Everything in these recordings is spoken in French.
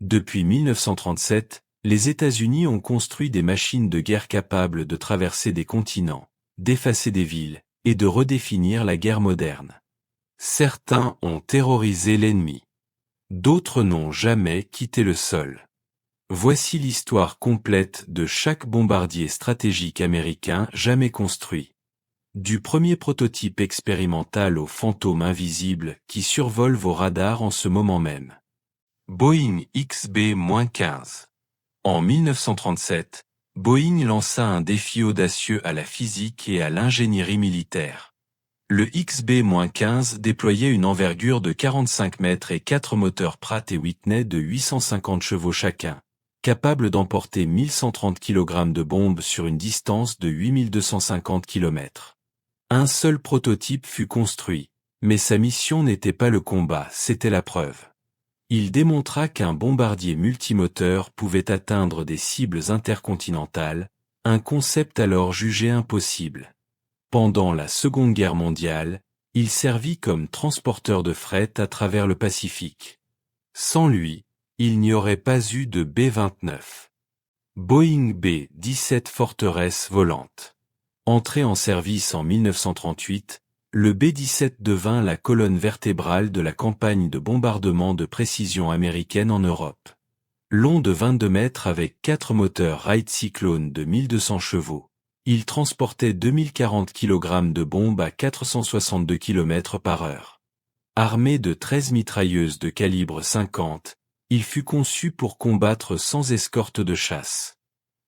Depuis 1937, les États-Unis ont construit des machines de guerre capables de traverser des continents, d'effacer des villes, et de redéfinir la guerre moderne. Certains ont terrorisé l'ennemi. D'autres n'ont jamais quitté le sol. Voici l'histoire complète de chaque bombardier stratégique américain jamais construit. Du premier prototype expérimental au fantôme invisible qui survole vos radars en ce moment même. Boeing XB-15. En 1937, Boeing lança un défi audacieux à la physique et à l'ingénierie militaire. Le XB-15 déployait une envergure de 45 mètres et 4 moteurs Pratt & Whitney de 850 chevaux chacun, capables d'emporter 1130 kg de bombes sur une distance de 8250 km. Un seul prototype fut construit, mais sa mission n'était pas le combat, c'était la preuve. Il démontra qu'un bombardier multimoteur pouvait atteindre des cibles intercontinentales, un concept alors jugé impossible. Pendant la Seconde Guerre mondiale, il servit comme transporteur de fret à travers le Pacifique. Sans lui, il n'y aurait pas eu de B-29. Boeing B-17 Forteresse volante. Entré en service en 1938, le B-17 devint la colonne vertébrale de la campagne de bombardement de précision américaine en Europe. Long de 22 mètres avec 4 moteurs Wright Cyclone de 1200 chevaux, il transportait 2040 kg de bombes à 462 km/h. Armé de 13 mitrailleuses de calibre 50, il fut conçu pour combattre sans escorte de chasse.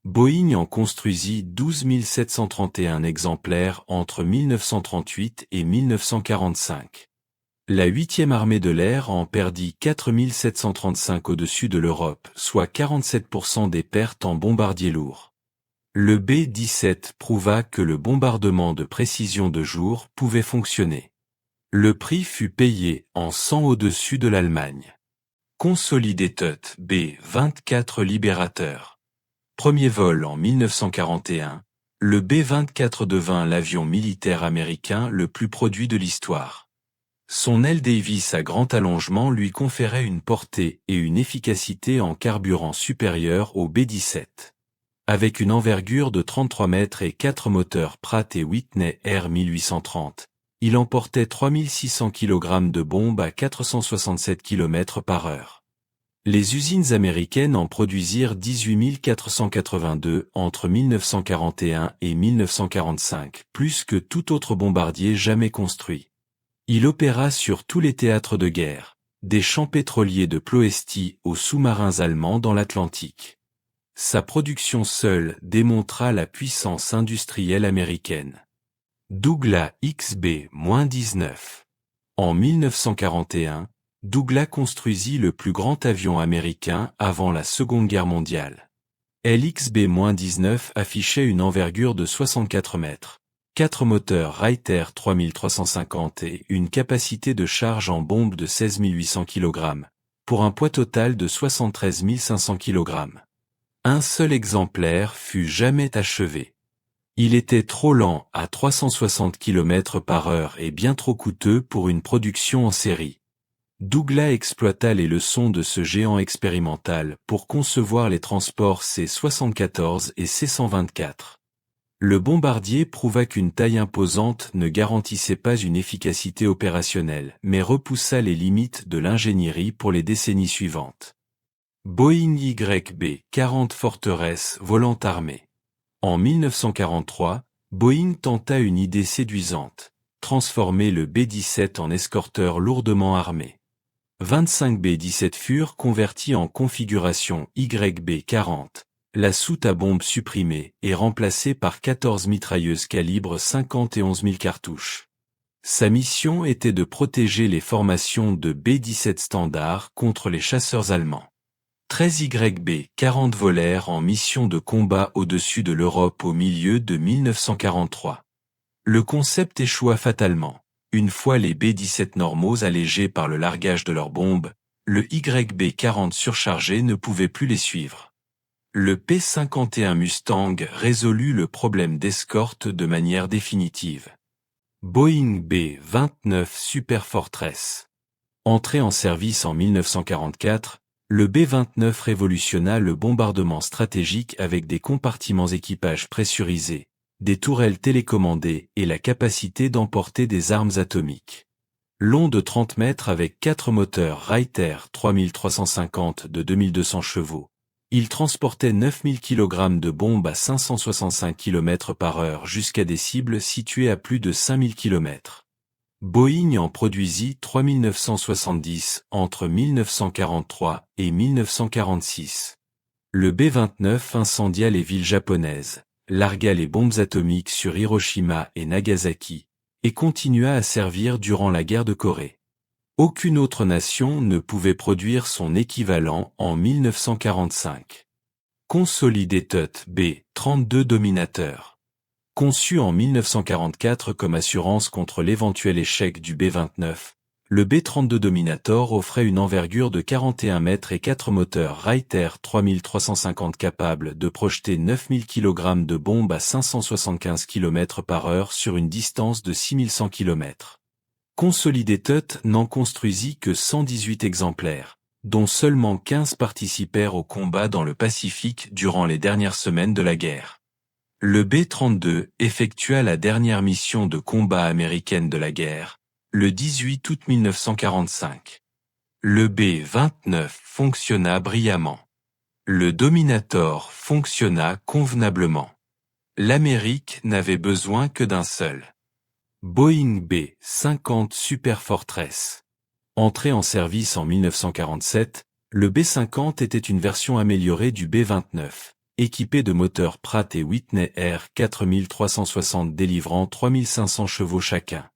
Boeing en construisit 12 731 exemplaires entre 1938 et 1945. La 8e armée de l'air en perdit 4 735 au-dessus de l'Europe, soit 47% des pertes en bombardiers lourds. Le B-17 prouva que le bombardement de précision de jour pouvait fonctionner. Le prix fut payé en sang au-dessus de l'Allemagne. Consolidated B-24 Liberator. Premier vol en 1941, le B-24 devint l'avion militaire américain le plus produit de l'histoire. Son aile Davis à grand allongement lui conférait une portée et une efficacité en carburant supérieures au B-17. Avec une envergure de 33 mètres et 4 moteurs Pratt & Whitney R1830, il emportait 3600 kg de bombes à 467 km/h. Les usines américaines en produisirent 18 482 entre 1941 et 1945, plus que tout autre bombardier jamais construit. Il opéra sur tous les théâtres de guerre, des champs pétroliers de Ploesti aux sous-marins allemands dans l'Atlantique. Sa production seule démontra la puissance industrielle américaine. Douglas XB-19. En 1941, Douglas construisit le plus grand avion américain avant la Seconde Guerre mondiale. LXB-19 affichait une envergure de 64 mètres, 4 moteurs Wright Air 3350 et une capacité de charge en bombe de 16 800 kg, pour un poids total de 73 500 kg. Un seul exemplaire fut jamais achevé. Il était trop lent à 360 km/h et bien trop coûteux pour une production en série. Douglas exploita les leçons de ce géant expérimental pour concevoir les transports C-74 et C-124. Le bombardier prouva qu'une taille imposante ne garantissait pas une efficacité opérationnelle, mais repoussa les limites de l'ingénierie pour les décennies suivantes. Boeing YB-40 Forteresse volante armée. En 1943, Boeing tenta une idée séduisante, transformer le B-17 en escorteur lourdement armé. 25 B-17 furent convertis en configuration YB-40, la soute à bombe supprimée et remplacée par 14 mitrailleuses calibre 50 et 11 000 cartouches. Sa mission était de protéger les formations de B-17 standard contre les chasseurs allemands. 13 YB-40 volèrent en mission de combat au-dessus de l'Europe au milieu de 1943. Le concept échoua fatalement. Une fois les B-17 normaux allégés par le largage de leurs bombes, le YB-40 surchargé ne pouvait plus les suivre. Le P-51 Mustang résolut le problème d'escorte de manière définitive. Boeing B-29 Super Fortress. Entré en service en 1944, Le B-29 révolutionna le bombardement stratégique avec des compartiments équipage pressurisés, des tourelles télécommandées et la capacité d'emporter des armes atomiques. Long de 30 mètres avec 4 moteurs Reiter 3350 de 2200 chevaux, il transportait 9000 kg de bombes à 565 km/h jusqu'à des cibles situées à plus de 5000 km. Boeing en produisit 3970 entre 1943 et 1946. Le B-29 incendia les villes japonaises, largua les bombes atomiques sur Hiroshima et Nagasaki, et continua à servir durant la guerre de Corée. Aucune autre nation ne pouvait produire son équivalent en 1945. Consolidated B-32 Dominator. Conçu en 1944 comme assurance contre l'éventuel échec du B-29, le B-32 Dominator offrait une envergure de 41 mètres et 4 moteurs Reiter 3350 capables de projeter 9000 kg de bombes à 575 km/h sur une distance de 6100 km. Consolidated n'en construisit que 118 exemplaires, dont seulement 15 participèrent au combat dans le Pacifique durant les dernières semaines de la guerre. Le B-32 effectua la dernière mission de combat américaine de la guerre, le 18 août 1945. Le B-29 fonctionna brillamment. Le Dominator fonctionna convenablement. L'Amérique n'avait besoin que d'un seul. Boeing B-50 Super Fortress. Entré en service en 1947, le B-50 était une version améliorée du B-29. Équipé de moteurs Pratt & Whitney R4360 délivrant 3500 chevaux chacun.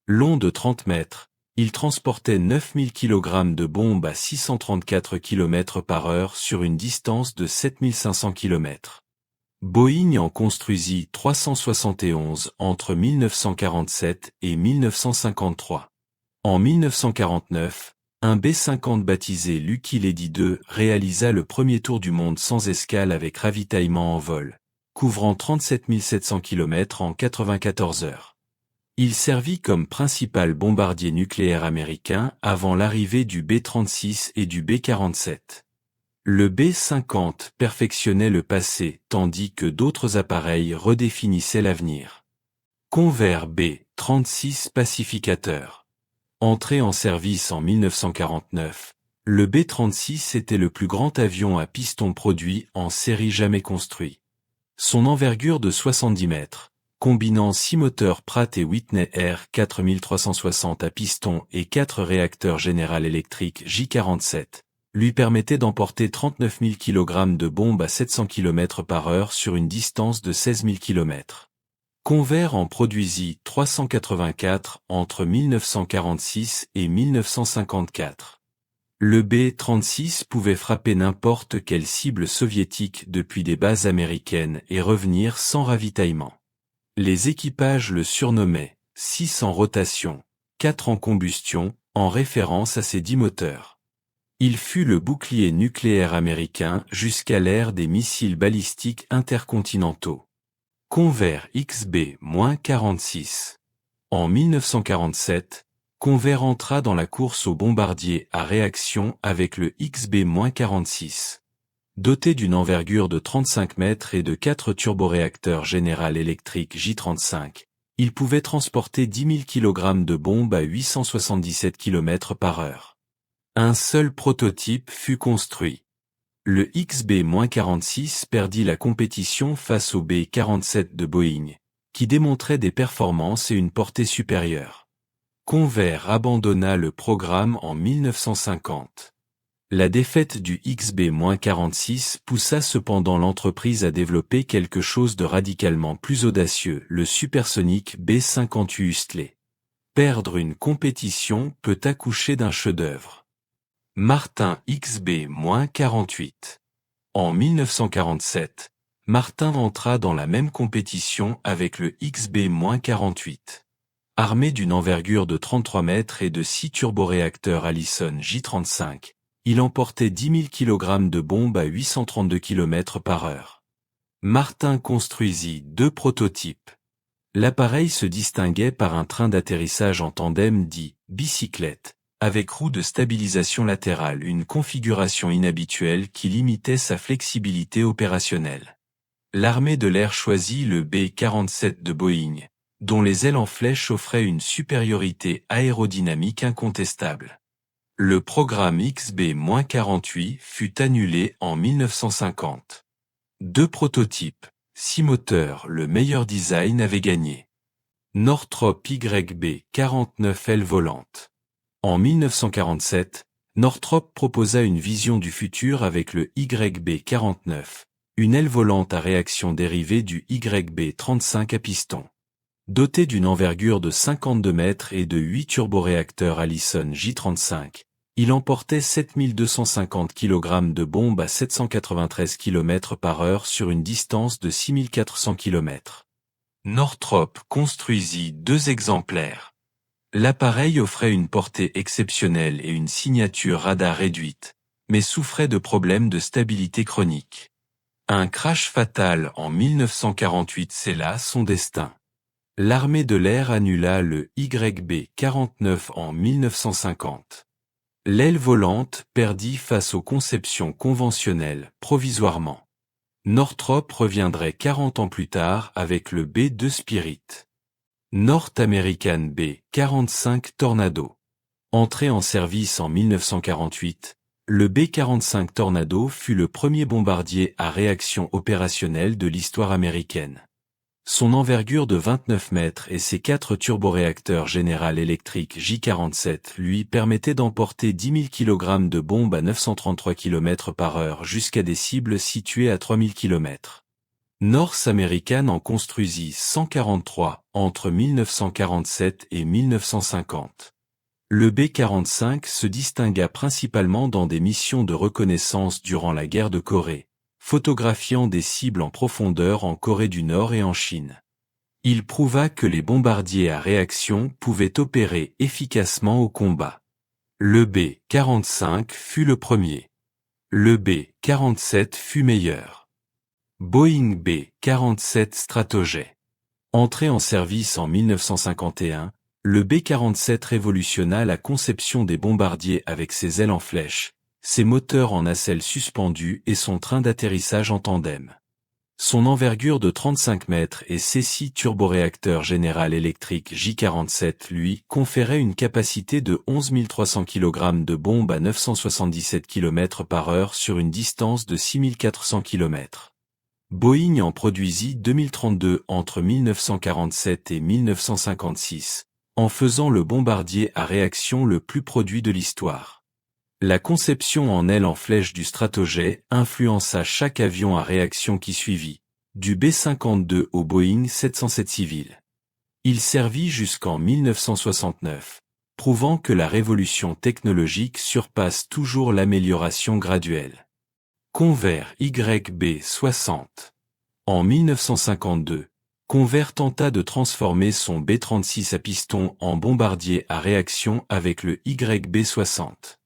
Long de 30 mètres, il transportait 9000 kg de bombes à 634 km/h sur une distance de 7500 km. Boeing en construisit 371 entre 1947 et 1953. En 1949, un B-50 baptisé Lucky Lady 2 réalisa le premier tour du monde sans escale avec ravitaillement en vol, couvrant 37 700 km en 94 heures. Il servit comme principal bombardier nucléaire américain avant l'arrivée du B-36 et du B-47. Le B-50 perfectionnait le passé tandis que d'autres appareils redéfinissaient l'avenir. Convair B-36 Pacificateur. Entré en service en 1949, le B-36 était le plus grand avion à piston produit en série jamais construit. Son envergure de 70 mètres, combinant 6 moteurs Pratt & Whitney R4360 à piston et 4 réacteurs General Electric J47, lui permettait d'emporter 39 000 kg de bombes à 700 km/h sur une distance de 16 000 km. Convair en produisit 384 entre 1946 et 1954. Le B-36 pouvait frapper n'importe quelle cible soviétique depuis des bases américaines et revenir sans ravitaillement. Les équipages le surnommaient « 6 en rotation, 4 en combustion » en référence à ses 10 moteurs. Il fut le bouclier nucléaire américain jusqu'à l'ère des missiles balistiques intercontinentaux. Convair XB-46. En 1947, Convair entra dans la course aux bombardiers à réaction avec le XB-46. Doté d'une envergure de 35 mètres et de 4 turboréacteurs General Electric J35, il pouvait transporter 10 000 kg de bombes à 877 km/h. Un seul prototype fut construit. Le XB-46 perdit la compétition face au B-47 de Boeing, qui démontrait des performances et une portée supérieure. Convair abandonna le programme en 1950. La défaite du XB-46 poussa cependant l'entreprise à développer quelque chose de radicalement plus audacieux, le supersonique B-58 Hustley. Perdre une compétition peut accoucher d'un chef-d'œuvre. Martin XB-48. En 1947, Martin entra dans la même compétition avec le XB-48. Armé d'une envergure de 33 mètres et de 6 turboréacteurs Allison J35, il emportait 10 000 kg de bombes à 832 km/h. Martin construisit 2 prototypes. L'appareil se distinguait par un train d'atterrissage en tandem dit « bicyclette », avec roue de stabilisation latérale, une configuration inhabituelle qui limitait sa flexibilité opérationnelle. L'armée de l'air choisit le B-47 de Boeing, dont les ailes en flèche offraient une supériorité aérodynamique incontestable. Le programme XB-48 fut annulé en 1950. 2 prototypes, 6 moteurs, le meilleur design avait gagné. Northrop YB-49 aile volante. En 1947, Northrop proposa une vision du futur avec le YB-49, une aile volante à réaction dérivée du YB-35 à piston. Doté d'une envergure de 52 mètres et de 8 turboréacteurs Allison J-35, il emportait 7250 kg de bombes à 793 km/h sur une distance de 6400 km. Northrop construisit 2 exemplaires. L'appareil offrait une portée exceptionnelle et une signature radar réduite, mais souffrait de problèmes de stabilité chronique. Un crash fatal en 1948 scella son destin. L'armée de l'air annula le YB-49 en 1950. L'aile volante perdit face aux conceptions conventionnelles, provisoirement. Northrop reviendrait 40 ans plus tard avec le B-2 Spirit. North American B-45 Tornado. Entré en service en 1948, le B-45 Tornado fut le premier bombardier à réaction opérationnelle de l'histoire américaine. Son envergure de 29 mètres et ses 4 turboréacteurs General Electric J-47 lui permettaient d'emporter 10 000 kg de bombes à 933 km/h jusqu'à des cibles situées à 3000 km. North American en construisit 143 entre 1947 et 1950. Le B-45 se distingua principalement dans des missions de reconnaissance durant la guerre de Corée, photographiant des cibles en profondeur en Corée du Nord et en Chine. Il prouva que les bombardiers à réaction pouvaient opérer efficacement au combat. Le B-45 fut le premier. Le B-47 fut meilleur. Boeing B-47 Stratojet. Entré en service en 1951, le B-47 révolutionna la conception des bombardiers avec ses ailes en flèche, ses moteurs en nacelle suspendus et son train d'atterrissage en tandem. Son envergure de 35 mètres et ses 6 turboréacteurs General Electric J-47 lui conféraient une capacité de 11 300 kg de bombes à 977 km/h sur une distance de 6400 km. Boeing en produisit 2032 entre 1947 et 1956, en faisant le bombardier à réaction le plus produit de l'histoire. La conception en aile en flèche du Stratojet influença chaque avion à réaction qui suivit, du B-52 au Boeing 707 civil. Il servit jusqu'en 1969, prouvant que la révolution technologique surpasse toujours l'amélioration graduelle. Convair YB-60. En 1952, Convair tenta de transformer son B-36 à piston en bombardier à réaction avec le YB-60.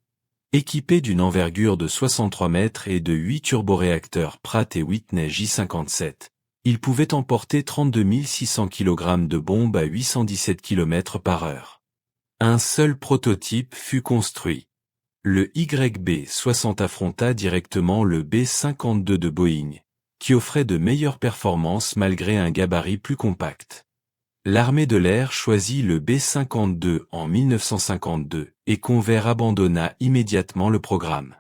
Équipé d'une envergure de 63 mètres et de 8 turboréacteurs Pratt & Whitney J-57, il pouvait emporter 32 600 kg de bombes à 817 km/h. Un seul prototype fut construit. Le YB-60 affronta directement le B-52 de Boeing, qui offrait de meilleures performances malgré un gabarit plus compact. L'armée de l'air choisit le B-52 en 1952 et Convair abandonna immédiatement le programme.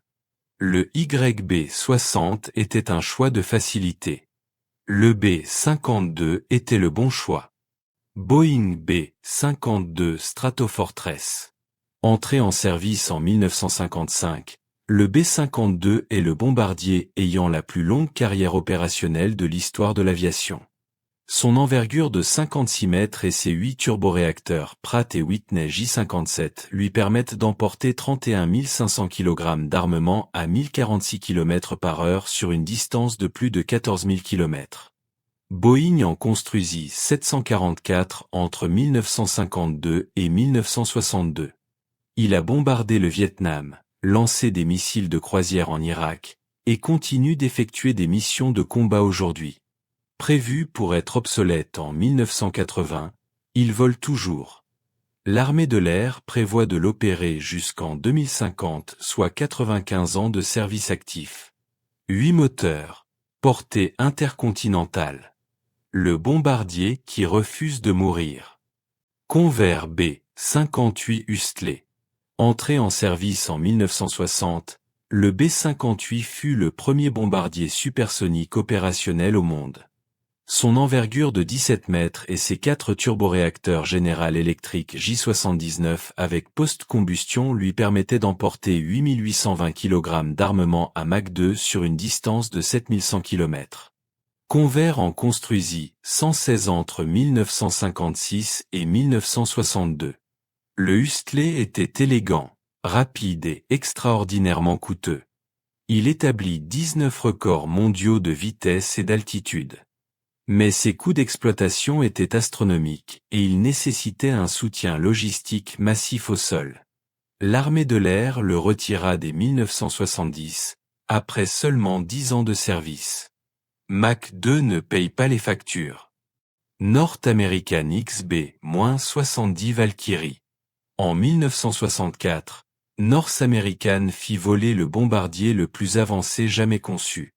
Le YB-60 était un choix de facilité. Le B-52 était le bon choix. Boeing B-52 Stratofortress. Entré en service en 1955, le B-52 est le bombardier ayant la plus longue carrière opérationnelle de l'histoire de l'aviation. Son envergure de 56 mètres et ses 8 turboréacteurs Pratt & Whitney J-57 lui permettent d'emporter 31 500 kg d'armement à 1046 km/h sur une distance de plus de 14 000 km. Boeing en construisit 744 entre 1952 et 1962. Il a bombardé le Vietnam, lancé des missiles de croisière en Irak, et continue d'effectuer des missions de combat aujourd'hui. Prévu pour être obsolète en 1980, il vole toujours. L'armée de l'air prévoit de l'opérer jusqu'en 2050, soit 95 ans de service actif. 8 moteurs. Portée intercontinentale. Le bombardier qui refuse de mourir. Convair B-58 Hustley. Entré en service en 1960, le B-58 fut le premier bombardier supersonique opérationnel au monde. Son envergure de 17 mètres et ses 4 turboréacteurs General Electric J79 avec post-combustion lui permettaient d'emporter 8820 kg d'armement à Mach 2 sur une distance de 7100 km. Convair en construisit 116 entre 1956 et 1962. Le Hustley était élégant, rapide et extraordinairement coûteux. Il établit 19 records mondiaux de vitesse et d'altitude. Mais ses coûts d'exploitation étaient astronomiques et il nécessitait un soutien logistique massif au sol. L'armée de l'air le retira dès 1970, après seulement 10 ans de service. Mach 2 ne paye pas les factures. North American XB-70 Valkyrie. En 1964, North American fit voler le bombardier le plus avancé jamais conçu.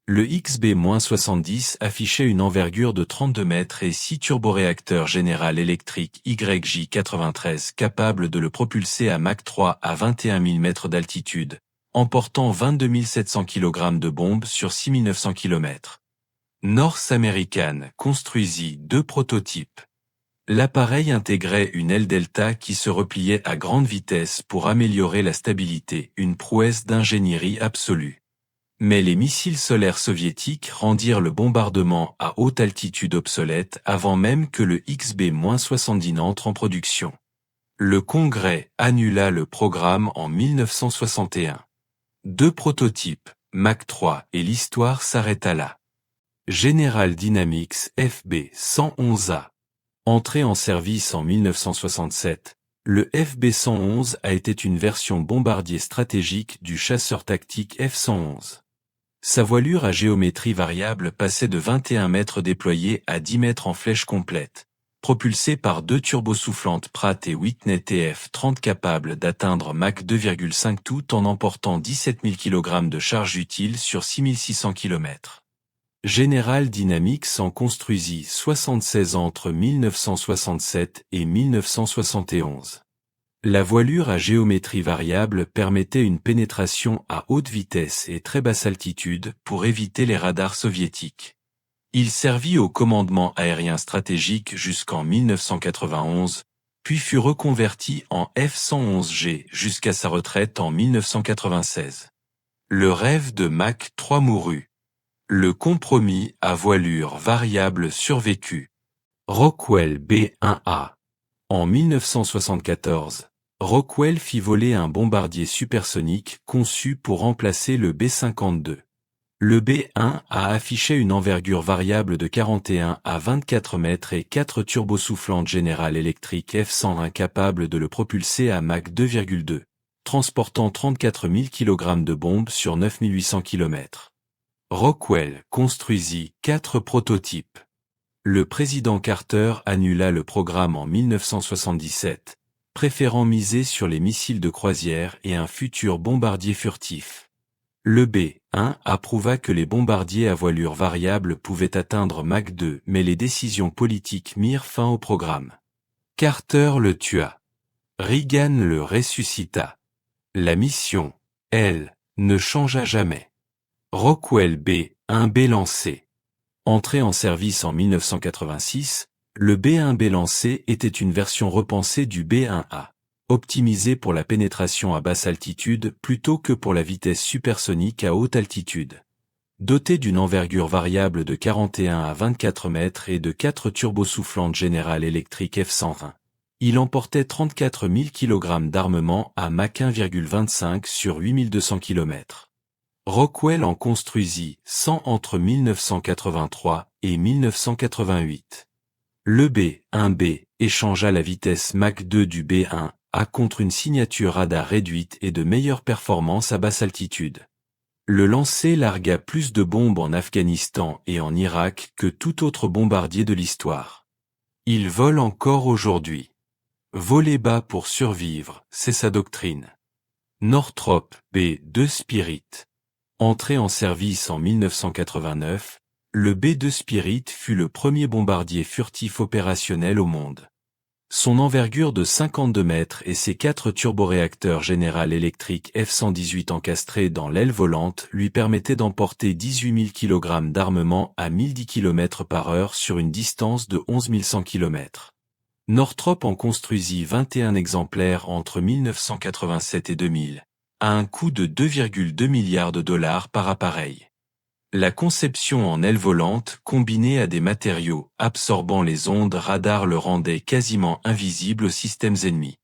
Le XB-70 affichait une envergure de 32 mètres et 6 turboréacteurs General Electric YJ93 capables de le propulser à Mach 3 à 21 000 mètres d'altitude, emportant 22 700 kg de bombes sur 6 900 km. North American construisit 2 prototypes. L'appareil intégrait une aile delta qui se repliait à grande vitesse pour améliorer la stabilité, une prouesse d'ingénierie absolue. Mais les missiles solaires soviétiques rendirent le bombardement à haute altitude obsolète avant même que le XB-70 n'entre en production. Le Congrès annula le programme en 1961. 2 prototypes, Mach 3 et l'histoire s'arrêta là. General Dynamics FB-111A. Entré en service en 1967, le FB-111 a été une version bombardier stratégique du chasseur tactique F-111. Sa voilure à géométrie variable passait de 21 mètres déployés à 10 mètres en flèche complète, propulsé par 2 turbosoufflantes Pratt & Whitney TF-30 capables d'atteindre Mach 2,5 tout en emportant 17 000 kg de charge utile sur 6 600 km. General Dynamics en construisit 76 entre 1967 et 1971. La voilure à géométrie variable permettait une pénétration à haute vitesse et très basse altitude pour éviter les radars soviétiques. Il servit au commandement aérien stratégique jusqu'en 1991, puis fut reconverti en F-111G jusqu'à sa retraite en 1996. Le rêve de Mach 3 mourut. Le compromis à voilure variable survécut. Rockwell B-1A. En 1974, Rockwell fit voler un bombardier supersonique conçu pour remplacer le B-52. Le B-1 a affiché une envergure variable de 41 à 24 mètres et 4 turbosoufflantes General Electric F-101 capables de le propulser à Mach 2,2, transportant 34 000 kg de bombes sur 9 800 km. Rockwell construisit 4 prototypes. Le président Carter annula le programme en 1977, préférant miser sur les missiles de croisière et un futur bombardier furtif. Le B-1 approuva que les bombardiers à voilure variable pouvaient atteindre Mach 2, mais les décisions politiques mirent fin au programme. Carter le tua. Reagan le ressuscita. La mission, elle, ne changea jamais. Rockwell B-1B lancé. Entré en service en 1986, le B-1B lancé était une version repensée du B-1A, optimisée pour la pénétration à basse altitude plutôt que pour la vitesse supersonique à haute altitude. Doté d'une envergure variable de 41 à 24 mètres et de 4 turbosoufflantes General Electric F-120, il emportait 34 000 kg d'armement à Mach 1,25 sur 8200 km. Rockwell en construisit 100 entre 1983 et 1988. Le B-1B échangea la vitesse Mach 2 du B-1A contre une signature radar réduite et de meilleures performances à basse altitude. Le lancer largua plus de bombes en Afghanistan et en Irak que tout autre bombardier de l'histoire. Il vole encore aujourd'hui. Voler bas pour survivre, c'est sa doctrine. Northrop B-2 Spirit. Entré en service en 1989, le B-2 Spirit fut le premier bombardier furtif opérationnel au monde. Son envergure de 52 mètres et ses 4 turboréacteurs General Electric F-118 encastrés dans l'aile volante lui permettaient d'emporter 18 000 kg d'armement à 1010 km/h sur une distance de 11 100 km. Northrop en construisit 21 exemplaires entre 1987 et 2000, à un coût de 2,2 milliards de dollars par appareil. La conception en aile volante combinée à des matériaux absorbant les ondes radar le rendait quasiment invisible aux systèmes ennemis.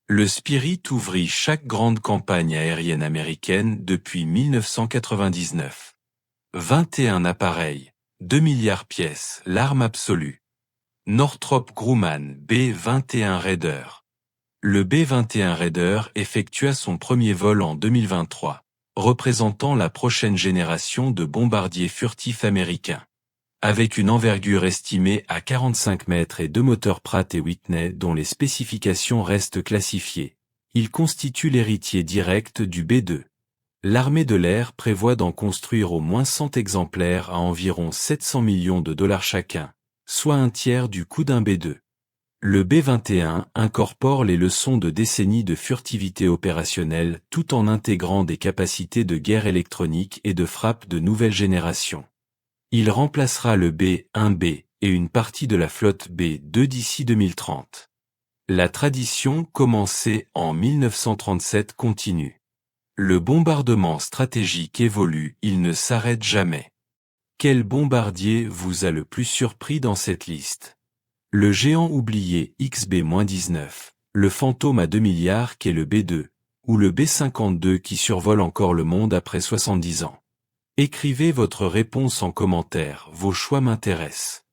Le Spirit ouvrit chaque grande campagne aérienne américaine depuis 1999. 21 appareils, 2 milliards pièces, l'arme absolue. Northrop Grumman B-21 Raider. Le B-21 Raider effectua son premier vol en 2023, représentant la prochaine génération de bombardiers furtifs américains. Avec une envergure estimée à 45 mètres et 2 moteurs Pratt & Whitney dont les spécifications restent classifiées, il constitue l'héritier direct du B-2. L'armée de l'air prévoit d'en construire au moins 100 exemplaires à environ 700 millions de dollars chacun, soit un tiers du coût d'un B-2. Le B-21 incorpore les leçons de décennies de furtivité opérationnelle tout en intégrant des capacités de guerre électronique et de frappe de nouvelle génération. Il remplacera le B-1B et une partie de la flotte B-2 d'ici 2030. La tradition commencée en 1937 continue. Le bombardement stratégique évolue, il ne s'arrête jamais. Quel bombardier vous a le plus surpris dans cette liste? Le géant oublié XB-19, le fantôme à 2 milliards qu'est le B-2, ou le B-52 qui survole encore le monde après 70 ans. Écrivez votre réponse en commentaire, vos choix m'intéressent.